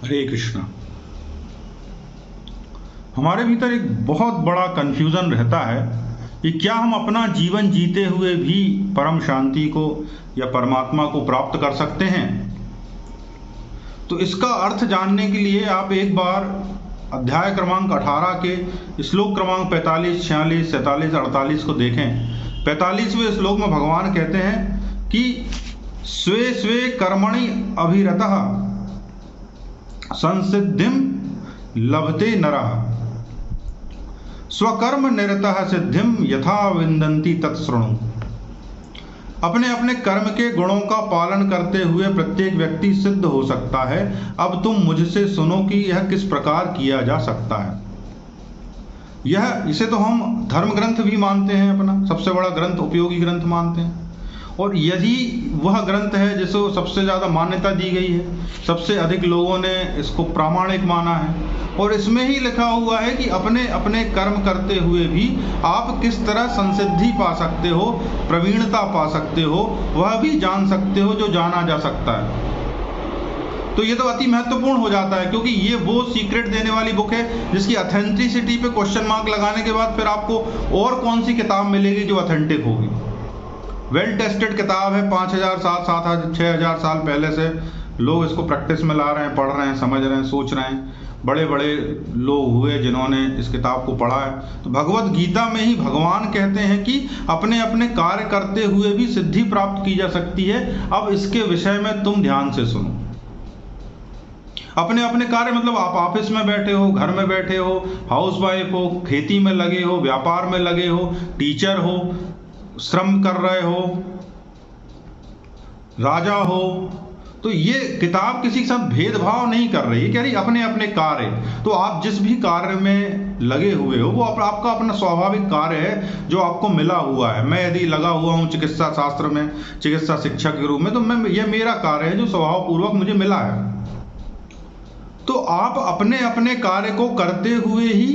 हरे कृष्णा। हमारे भीतर एक बहुत बड़ा कंफ्यूजन रहता है कि क्या हम अपना जीवन जीते हुए भी परम शांति को या परमात्मा को प्राप्त कर सकते हैं। तो इसका अर्थ जानने के लिए आप एक बार अध्याय क्रमांक 18 के श्लोक क्रमांक 45, 46, 47, 48 को देखें। 45वें श्लोक में भगवान कहते हैं कि स्वे स्वे कर्मणि अभिरतः संसिद्धिम लभते नरः स्वकर्म निरतः सिद्धिम यथा विन्दन्ति तत्शृणु। अपने अपने कर्म के गुणों का पालन करते हुए प्रत्येक व्यक्ति सिद्ध हो सकता है। अब तुम मुझसे सुनो कि यह किस प्रकार किया जा सकता है। इसे तो हम धर्म ग्रंथ भी मानते हैं, अपना सबसे बड़ा ग्रंथ, उपयोगी ग्रंथ मानते हैं। और यदि वह ग्रंथ है जिसको सबसे ज़्यादा मान्यता दी गई है, सबसे अधिक लोगों ने इसको प्रामाणिक माना है, और इसमें ही लिखा हुआ है कि अपने अपने कर्म करते हुए भी आप किस तरह संसिद्धि पा सकते हो, प्रवीणता पा सकते हो, वह भी जान सकते हो जो जाना जा सकता है। तो ये तो अति महत्वपूर्ण हो जाता है, क्योंकि ये वो सीक्रेट देने वाली बुक है जिसकी ऑथेंटिसिटी पे क्वेश्चन मार्क लगाने के बाद फिर आपको और कौन सी किताब मिलेगी जो ऑथेंटिक होगी। वेल टेस्टेड किताब है, 5000 साल 7000 6000 साल पहले से लोग इसको प्रैक्टिस में ला रहे हैं, पढ़ रहे हैं, समझ रहे हैं, सोच रहे हैं। बड़े बड़े लोग हुए जिन्होंने इस किताब को पढ़ा है। तो भगवत गीता में ही भगवान कहते हैं कि अपने अपने कार्य करते हुए भी सिद्धि प्राप्त की जा सकती है। अब इसके विषय में तुम ध्यान से सुनो। अपने अपने कार्य मतलब आप ऑफिस में बैठे हो, घर में बैठे हो, हाउस वाइफ हो, खेती में लगे हो, व्यापार में लगे हो, टीचर हो, श्रम कर रहे हो, राजा हो। तो ये किताब किसी के साथ भेदभाव नहीं कर रही है, कह रही अपने अपने कार्य। तो आप जिस भी कार्य में लगे हुए हो वो आपका अपना स्वाभाविक कार्य है जो आपको मिला हुआ है। मैं यदि लगा हुआ हूँ चिकित्सा शास्त्र में, चिकित्सा शिक्षक के रूप में, तो ये मेरा कार्य है जो स्वभाव पूर्वक मुझे मिला है। तो आप अपने अपने कार्य को करते हुए ही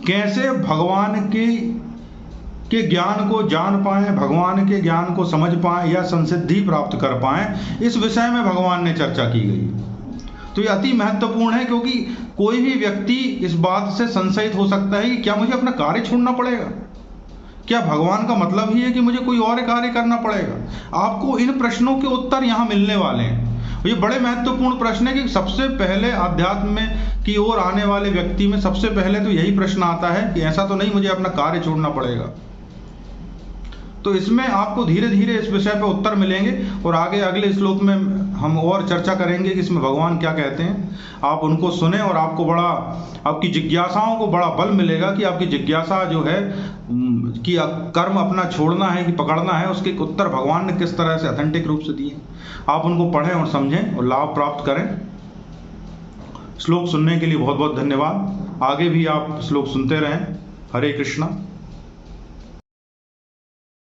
कैसे भगवान के ज्ञान को जान पाएं, भगवान के ज्ञान को समझ पाएं या संसिद्धि प्राप्त कर पाएं, इस विषय में भगवान ने चर्चा की गई। तो ये अति महत्वपूर्ण है, क्योंकि कोई भी व्यक्ति इस बात से संशयित हो सकता है कि क्या मुझे अपना कार्य छोड़ना पड़ेगा, क्या भगवान का मतलब ही है कि मुझे कोई और कार्य करना पड़ेगा। आपको इन प्रश्नों के उत्तर यहाँ मिलने वाले हैं। ये बड़े महत्वपूर्ण प्रश्न है कि सबसे पहले अध्यात्म में की ओर आने वाले व्यक्ति में सबसे पहले तो यही प्रश्न आता है कि ऐसा तो नहीं मुझे अपना कार्य छोड़ना पड़ेगा। तो इसमें आपको धीरे धीरे इस विषय पे उत्तर मिलेंगे और आगे अगले श्लोक में हम और चर्चा करेंगे कि इसमें भगवान क्या कहते हैं। आप उनको सुने और आपको आपकी जिज्ञासाओं को बड़ा बल मिलेगा कि आपकी जिज्ञासा जो है कि कर्म अपना छोड़ना है कि पकड़ना है, उसके उत्तर भगवान ने किस तरह से ऑथेंटिक रूप से दिए। आप उनको पढ़ें और समझें और लाभ प्राप्त करें। श्लोक सुनने के लिए बहुत बहुत धन्यवाद। आगे भी आप श्लोक सुनते रहें। हरे कृष्णा।